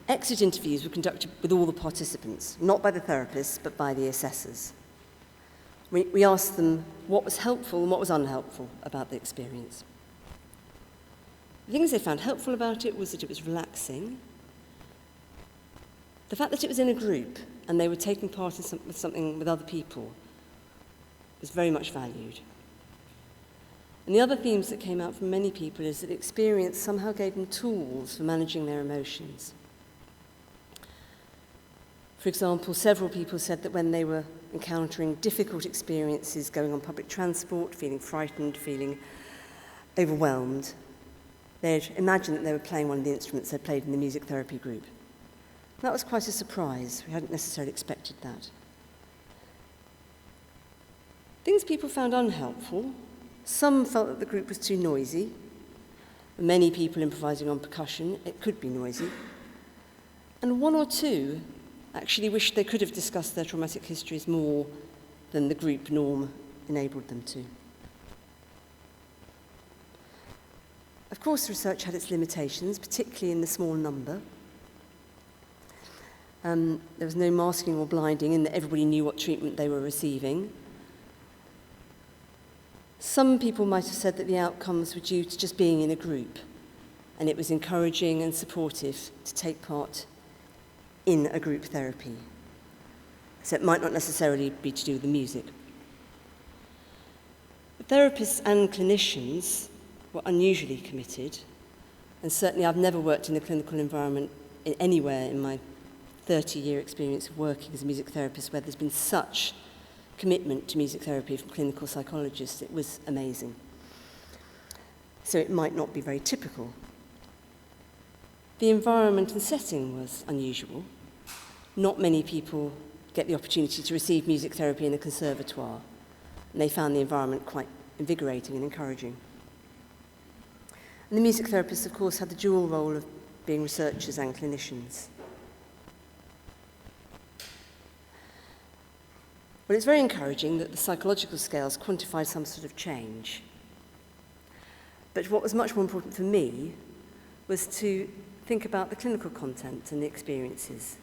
Exit interviews were conducted with all the participants, not by the therapists, but by the assessors. We asked them what was helpful and what was unhelpful about the experience. The things they found helpful about it was that it was relaxing. The fact that it was in a group and they were taking part in something with other people was very much valued. And the other themes that came out from many people is that experience somehow gave them tools for managing their emotions. For example, several people said that when they were encountering difficult experiences going on public transport, feeling frightened, feeling overwhelmed, they'd imagine that they were playing one of the instruments they played in the music therapy group. That was quite a surprise. We hadn't necessarily expected that. Things people found unhelpful. Some felt that the group was too noisy. Many people improvising on percussion, it could be noisy. And one or two actually wished they could have discussed their traumatic histories more than the group norm enabled them to. Of course, research had its limitations, particularly in the small number. There was no masking or blinding in that everybody knew what treatment they were receiving. Some people might have said that the outcomes were due to just being in a group, and it was encouraging and supportive to take part in a group therapy. So it might not necessarily be to do with the music. The therapists and clinicians were unusually committed, and certainly I've never worked in a clinical environment anywhere in my 30-year experience of working as a music therapist where there's been such commitment to music therapy from clinical psychologists. It was amazing. So it might not be very typical. The environment and setting was unusual. Not many people get the opportunity to receive music therapy in a conservatoire, and they found the environment quite invigorating and encouraging. And the music therapists, of course, had the dual role of being researchers and clinicians. Well, it's very encouraging that the psychological scales quantified some sort of change. But what was much more important for me was to think about the clinical content and the experiences.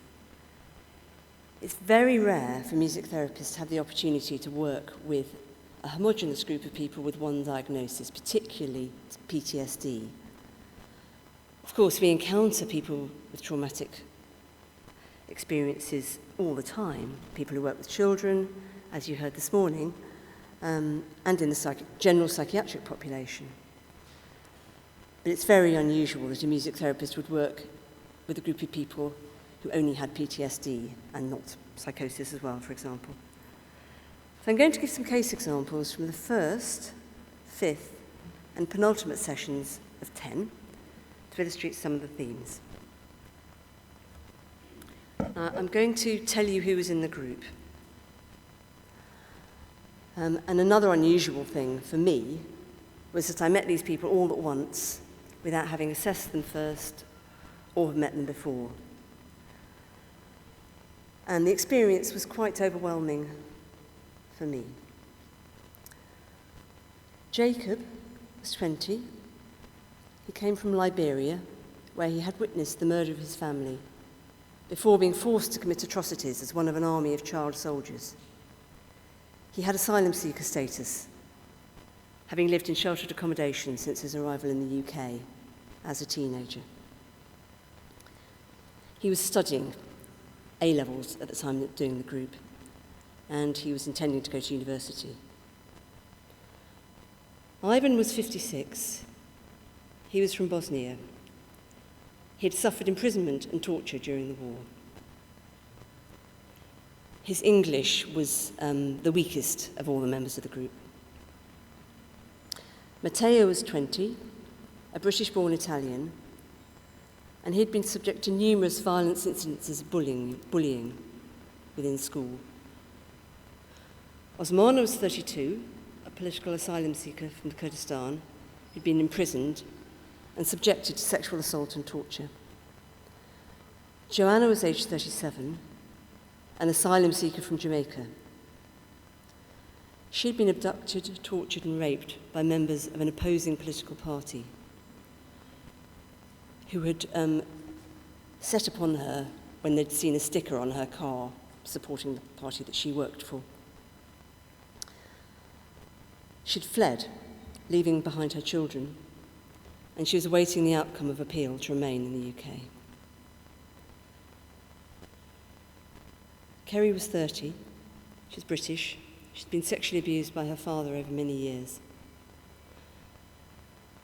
It's very rare for music therapists to have the opportunity to work with a homogeneous group of people with one diagnosis, particularly PTSD. Of course, we encounter people with traumatic experiences all the time, people who work with children, as you heard this morning, and in the general psychiatric population. But it's very unusual that a music therapist would work with a group of people who only had PTSD and not psychosis as well, for example. So I'm going to give some case examples from the first, fifth, and penultimate sessions of 10 to illustrate some of the themes. I'm going to tell you who was in the group. And another unusual thing for me was that I met these people all at once without having assessed them first or have met them before. And the experience was quite overwhelming for me. Jacob was 20. He came from Liberia, where he had witnessed the murder of his family before being forced to commit atrocities as one of an army of child soldiers. He had asylum seeker status, having lived in sheltered accommodation since his arrival in the UK as a teenager. He was studying A-levels at the time of doing the group, and he was intending to go to university. Ivan was 56. He was from Bosnia. He had suffered imprisonment and torture during the war. His English was the weakest of all the members of the group. Matteo was 20, a British-born Italian, and he'd been subject to numerous violent incidences of bullying within school. Osmana was 32, a political asylum seeker from Kurdistan, who'd been imprisoned and subjected to sexual assault and torture. Joanna was aged 37, an asylum seeker from Jamaica. She'd been abducted, tortured and raped by members of an opposing political party who had set upon her when they'd seen a sticker on her car supporting the party that she worked for. She'd fled, leaving behind her children, and she was awaiting the outcome of appeal to remain in the UK. Kerry was 30, she's British, she'd been sexually abused by her father over many years.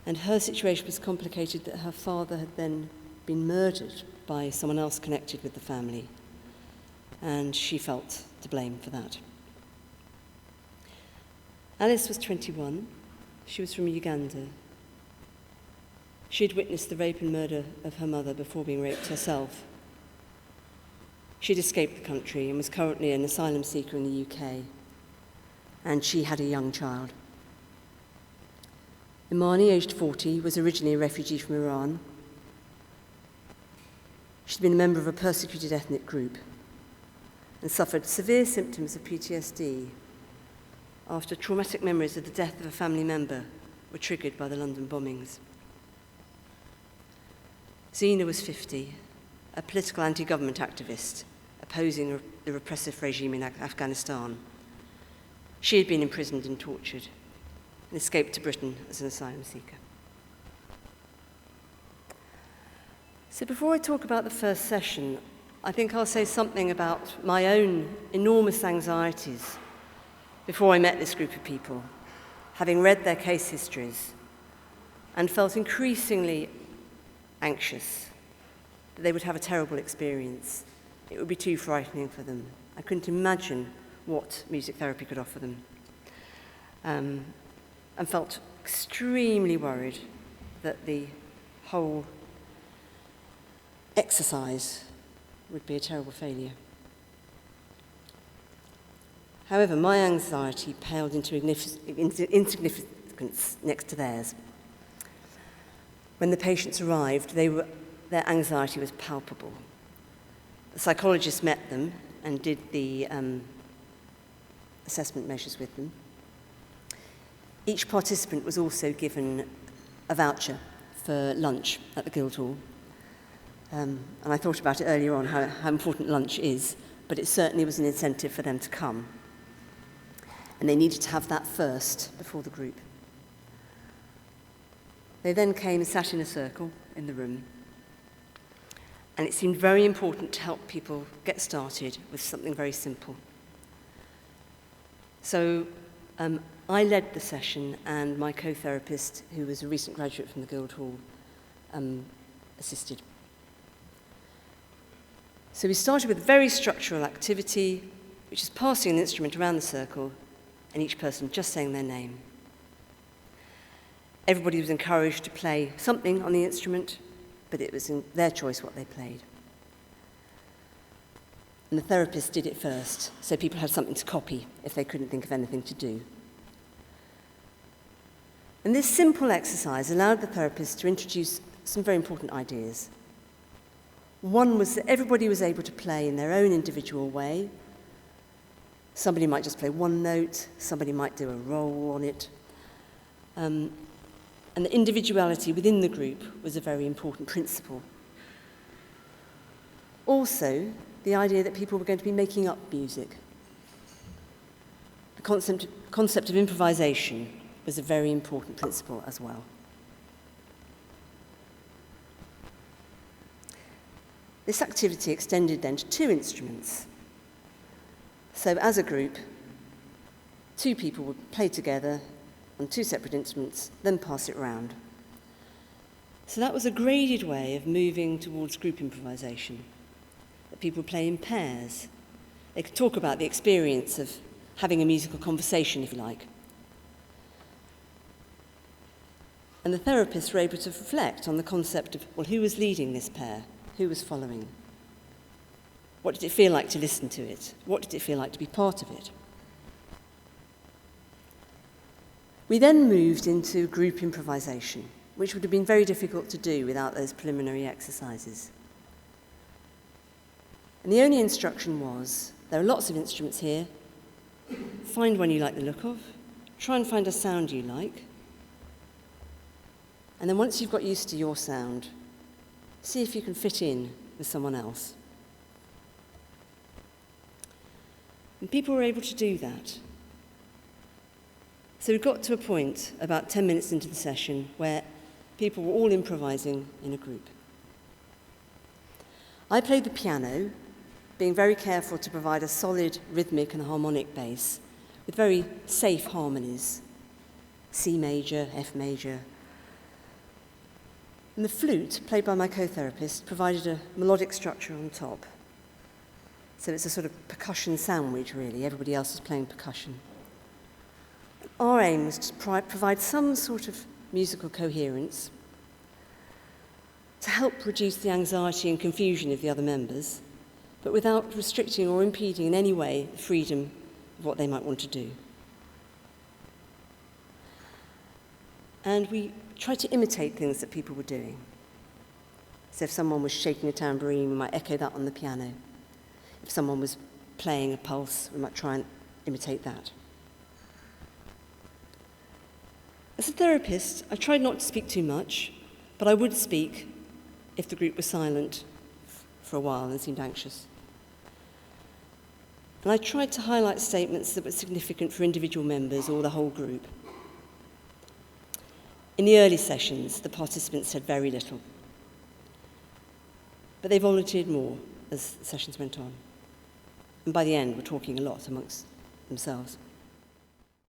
And her situation was complicated that her father had then been murdered by someone else connected with the family, and she felt to blame for that. Alice was 21, she was from Uganda. She had witnessed the rape and murder of her mother before being raped herself. She'd escaped the country and was currently an asylum seeker in the UK, and she had a young child. Imani, aged 40, was originally a refugee from Iran. She'd been a member of a persecuted ethnic group and suffered severe symptoms of PTSD after traumatic memories of the death of a family member were triggered by the London bombings. Zina was 50, a political anti-government activist opposing the repressive regime in Afghanistan. She had been imprisoned and tortured and escaped to Britain as an asylum seeker. So before I talk about the first session, I think I'll say something about my own enormous anxieties before I met this group of people, having read their case histories and felt increasingly anxious that they would have a terrible experience. It would be too frightening for them. I couldn't imagine what music therapy could offer them. And felt extremely worried that the whole exercise would be a terrible failure. However, my anxiety paled into insignificance next to theirs. When the patients arrived, their anxiety was palpable. The psychologist met them and did the assessment measures with them. Each participant was also given a voucher for lunch at the Guildhall. And I thought about it earlier on, how important lunch is, but it certainly was an incentive for them to come. And they needed to have that first before the group. They then came and sat in a circle in the room. And it seemed very important to help people get started with something very simple. So I led the session, and my co-therapist, who was a recent graduate from the Guildhall, assisted. So we started with a very structural activity, which is passing an instrument around the circle, and each person just saying their name. Everybody was encouraged to play something on the instrument, but it was in their choice what they played. And the therapist did it first, so people had something to copy if they couldn't think of anything to do. And this simple exercise allowed the therapist to introduce some very important ideas. One was that everybody was able to play in their own individual way. Somebody might just play one note, somebody might do a roll on it. And the individuality within the group was a very important principle. Also, the idea that people were going to be making up music. The concept of improvisation was a very important principle as well. This activity extended then to 2 instruments. So as a group, 2 people would play together on 2 separate instruments, then pass it round. So that was a graded way of moving towards group improvisation, that people play in pairs. They could talk about the experience of having a musical conversation, if you like. And the therapists were able to reflect on the concept of, well, who was leading this pair? Who was following? What did it feel like to listen to it? What did it feel like to be part of it? We then moved into group improvisation, which would have been very difficult to do without those preliminary exercises. And the only instruction was, there are lots of instruments here, find one you like the look of, try and find a sound you like, and then once you've got used to your sound, see if you can fit in with someone else. And people were able to do that. So we got to a point about 10 minutes into the session where people were all improvising in a group. I played the piano, being very careful to provide a solid rhythmic and harmonic base with very safe harmonies, C major, F major. And the flute, played by my co-therapist, provided a melodic structure on top. So it's a sort of percussion sandwich, really. Everybody else is playing percussion. Our aim was to provide some sort of musical coherence to help reduce the anxiety and confusion of the other members, but without restricting or impeding in any way the freedom of what they might want to do. And we tried to imitate things that people were doing. So if someone was shaking a tambourine, we might echo that on the piano. If someone was playing a pulse, we might try and imitate that. As a therapist, I tried not to speak too much, but I would speak if the group was silent for a while and seemed anxious. And I tried to highlight statements that were significant for individual members or the whole group. In the early sessions, the participants said very little, but they volunteered more as the sessions went on. And by the end, were talking a lot amongst themselves.